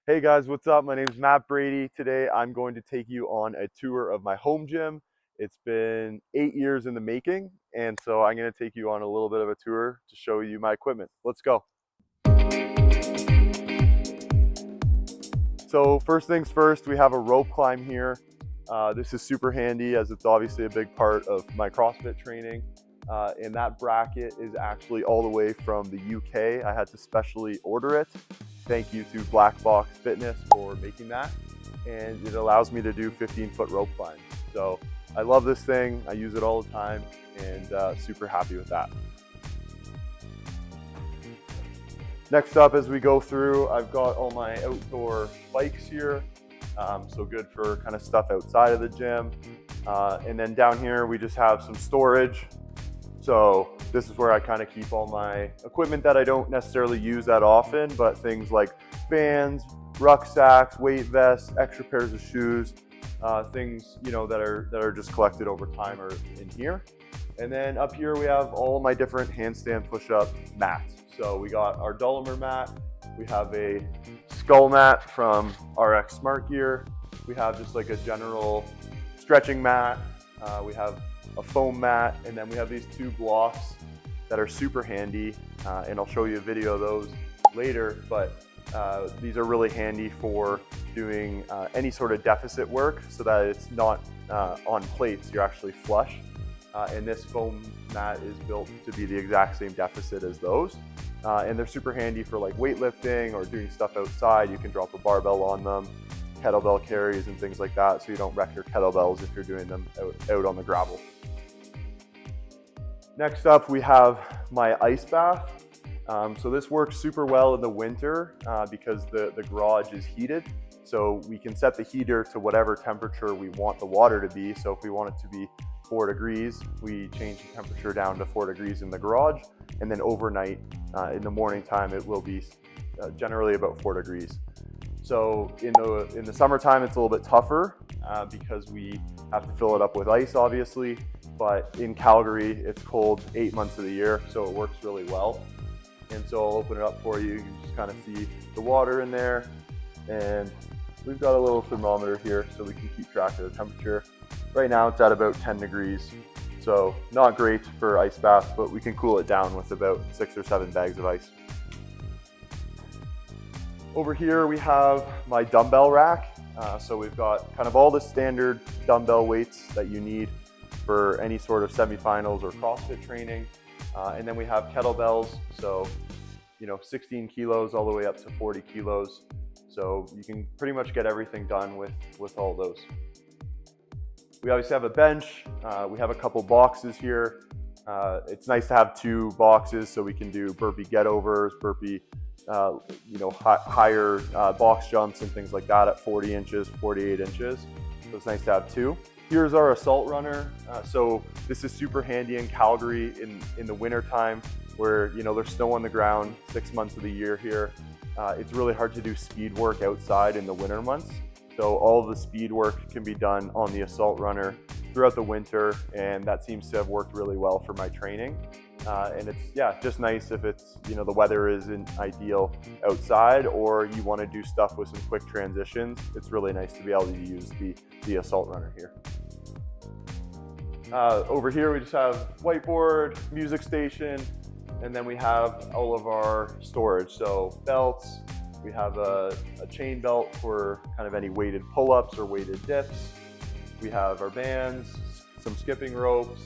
Hey guys, what's up? My name is Matt Brady. Today I'm going to take you on a tour of my home gym. It's been 8 years in the making, and so I'm going to take you on a little bit of a tour to show you my equipment. Let's go. So first things first, we have a rope climb here. This is super handy as it's obviously a big part of my CrossFit training. And that bracket is actually all the way from the UK. I had to specially order it. Thank you to Black Box Fitness for making that. And it allows me to do 15-foot rope climbs. So I love this thing. I use it all the time and super happy with that. Next up, as we go through, I've got all my outdoor bikes here. So good for kind of stuff outside of the gym. And then down here, we just have some storage. So this is where I kind of keep all my equipment that I don't necessarily use that often, but things like bands, rucksacks, weight vests, extra pairs of shoes, things that are just collected over time are in here. And then up here we have all my different handstand push-up mats. So we got our Dullimer mat, we have a skull mat from RX Smart Gear, we have just like a general stretching mat, we have a foam mat, and then we have these two blocks that are super handy, and I'll show you a video of those later, but these are really handy for doing any sort of deficit work so that it's not on plates, you're actually flush. And this foam mat is built to be the exact same deficit as those. And they're super handy for like weightlifting or doing stuff outside. You can drop a barbell on them, kettlebell carries and things like that, so you don't wreck your kettlebells if you're doing them out on the gravel. Next up, we have my ice bath. So this works super well in the winter because the garage is heated. So we can set the heater to whatever temperature we want the water to be. So if we want it to be 4 degrees, we change the temperature down to 4 degrees in the garage. And then overnight, in the morning time, it will be generally about 4 degrees. So in the summertime, it's a little bit tougher because we have to fill it up with ice, obviously. But in Calgary, it's cold 8 months of the year, so it works really well. And so I'll open it up for you. You can just kind of see the water in there. And we've got a little thermometer here so we can keep track of the temperature. Right now it's at about 10 degrees. So not great for ice bath, but we can cool it down with about 6 or 7 bags of ice. Over here we have my dumbbell rack. So we've got kind of all the standard dumbbell weights that you need for any sort of semifinals or CrossFit training. And then we have kettlebells, so 16 kilos all the way up to 40 kilos. So you can pretty much get everything done with all those. We obviously have a bench. We have a couple boxes here. It's nice to have 2 boxes so we can do burpee get-overs, burpee, higher box jumps and things like that at 40 inches, 48 inches. So it's nice to have 2. Here's our assault runner. So this is super handy in Calgary in the winter time where there's snow on the ground 6 months of the year here. It's really hard to do speed work outside in the winter months. So all of the speed work can be done on the assault runner throughout the winter, and that seems to have worked really well for my training. And it's just nice if it's the weather isn't ideal outside or you want to do stuff with some quick transitions. It's really nice to be able to use the assault runner here. Over here we just have whiteboard, music station, and then we have all of our storage. So belts, we have a chain belt for kind of any weighted pull-ups or weighted dips. We have our bands, some skipping ropes,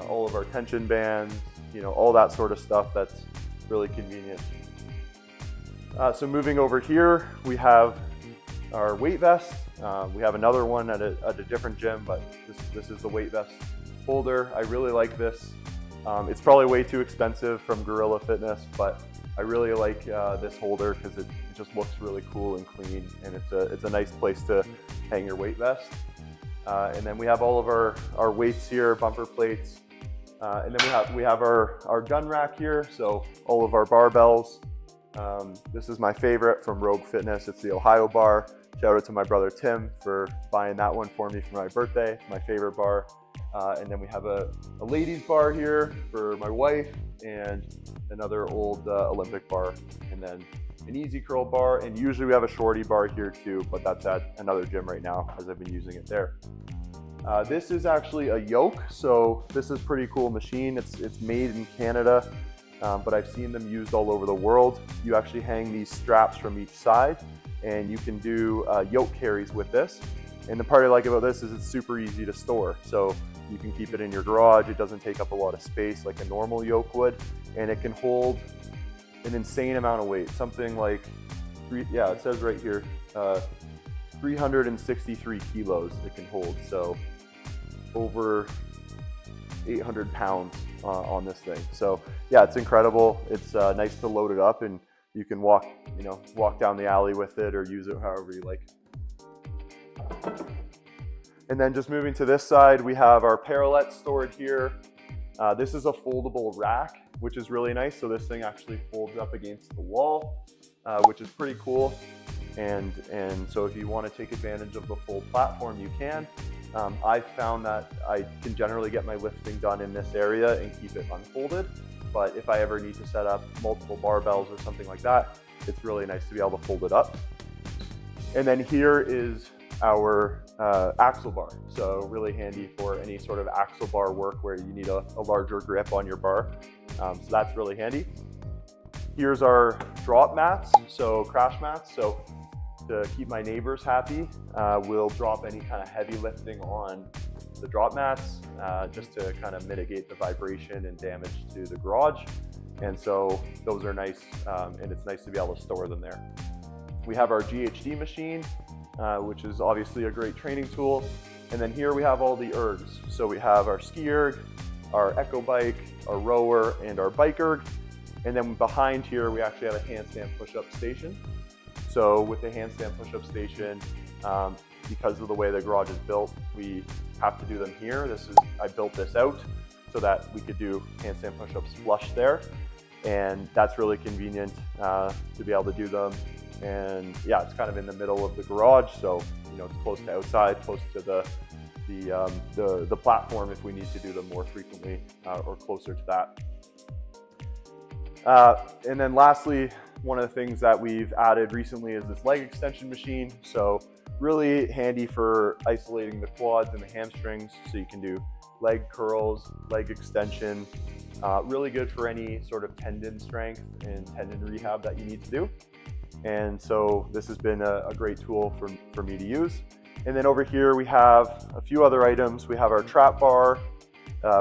all of our tension bands, all that sort of stuff that's really convenient. So moving over here, we have our weight vest. We have another one at a different gym, but this is the weight vest holder. I really like this. It's probably way too expensive from Gorilla Fitness, but I really like this holder because it just looks really cool and clean, and it's a nice place to hang your weight vest. And then we have all of our weights here, bumper plates. And then we have our gun rack here, so all of our barbells. This is my favorite from Rogue Fitness. It's the Ohio bar. Shout out to my brother Tim for buying that one for me for my birthday. My favorite bar. And then we have a ladies bar here for my wife, and another old Olympic bar, and then an easy curl bar, and usually we have a shorty bar here too, but that's at another gym right now as I've been using it there. This is actually a yoke, so this is a pretty cool machine. It's made in Canada, but I've seen them used all over the world. You actually hang these straps from each side, and you can do yoke carries with this. And the part I like about this is it's super easy to store. So you can keep it in your garage. It doesn't take up a lot of space like a normal yoke would, and it can hold an insane amount of weight. Something like, yeah, it says right here, 363 kilos it can hold. So over 800 pounds on this thing. So yeah, it's incredible. It's nice to load it up, and you can walk down the alley with it or use it however you like. And then just moving to this side, we have our parallettes stored here. This is a foldable rack, which is really nice. So this thing actually folds up against the wall, which is pretty cool. And so if you want to take advantage of the full platform, you can. I've found that I can generally get my lifting done in this area and keep it unfolded. But if I ever need to set up multiple barbells or something like that, it's really nice to be able to fold it up. And then here is our axle bar. So really handy for any sort of axle bar work where you need a larger grip on your bar. So that's really handy. Here's our drop mats, so crash mats. So to keep my neighbors happy, we'll drop any kind of heavy lifting on the drop mats just to kind of mitigate the vibration and damage to the garage. And so those are nice, and it's nice to be able to store them there. We have our GHD machine, which is obviously a great training tool. And then here we have all the ergs. So we have our ski erg, our echo bike, our rower, and our bike erg. And then behind here, we actually have a handstand push-up station. So with the handstand push-up station, because of the way the garage is built, we have to do them here. I built this out so that we could do handstand push-ups flush there. And that's really convenient to be able to do them. And yeah, it's kind of in the middle of the garage, so it's close to outside, close to the platform if we need to do them more frequently or closer to that. And then lastly, one of the things that we've added recently is this leg extension machine. So really handy for isolating the quads and the hamstrings, so you can do leg curls, leg extension. Really good for any sort of tendon strength and tendon rehab that you need to do. And so this has been a great tool for me to use. And then over here we have a few other items. We have our trap bar,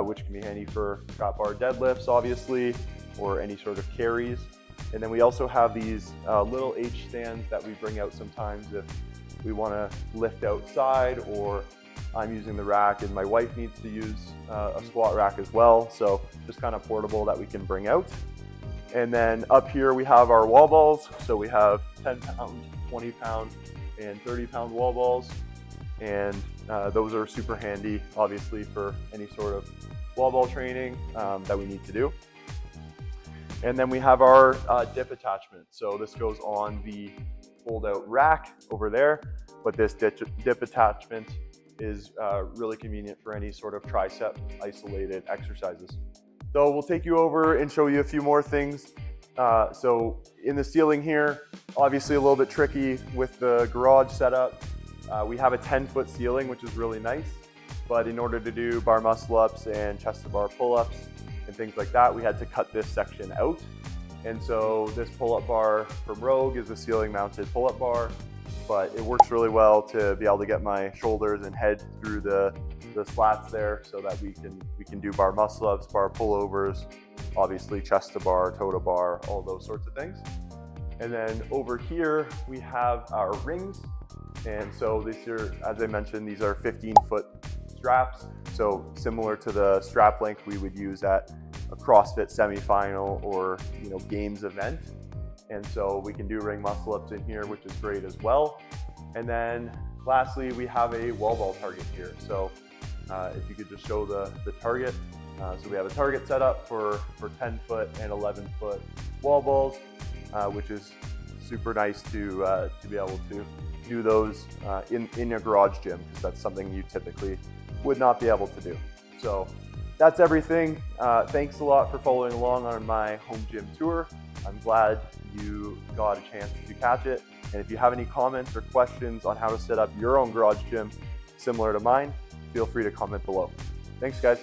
which can be handy for trap bar deadlifts, obviously, or any sort of carries. And then we also have these little H stands that we bring out sometimes if we want to lift outside, or I'm using the rack and my wife needs to use a squat rack as well. So just kind of portable that we can bring out. And then up here we have our wall balls. So we have 10 pound, 20 pound, and 30 pound wall balls. And those are super handy, obviously, for any sort of wall ball training that we need to do. And then we have our dip attachment. So this goes on the fold out rack over there, but this dip attachment is really convenient for any sort of tricep isolated exercises. So we'll take you over and show you a few more things. So in the ceiling here, obviously a little bit tricky with the garage setup. We have a 10-foot ceiling, which is really nice. But in order to do bar muscle ups and chest to bar pull-ups and things like that, we had to cut this section out. And so this pull-up bar from Rogue is a ceiling mounted pull-up bar, but it works really well to be able to get my shoulders and head through the slats there, so that we can do bar muscle ups, bar pullovers, obviously chest to bar, toe to bar, all those sorts of things. And then over here we have our rings, and so these are, as I mentioned, these are 15-foot straps, so similar to the strap length we would use at a CrossFit semifinal or games event. And so we can do ring muscle ups in here, which is great as well. And then lastly, we have a wall ball target here. So if you could just show the target. So we have a target set up for 10-foot and 11-foot wall balls, which is super nice to be able to do those in a garage gym, because that's something you typically would not be able to do. So that's everything. Thanks a lot for following along on my home gym tour. I'm glad you got a chance to catch it. And if you have any comments or questions on how to set up your own garage gym similar to mine, feel free to comment below. Thanks, guys.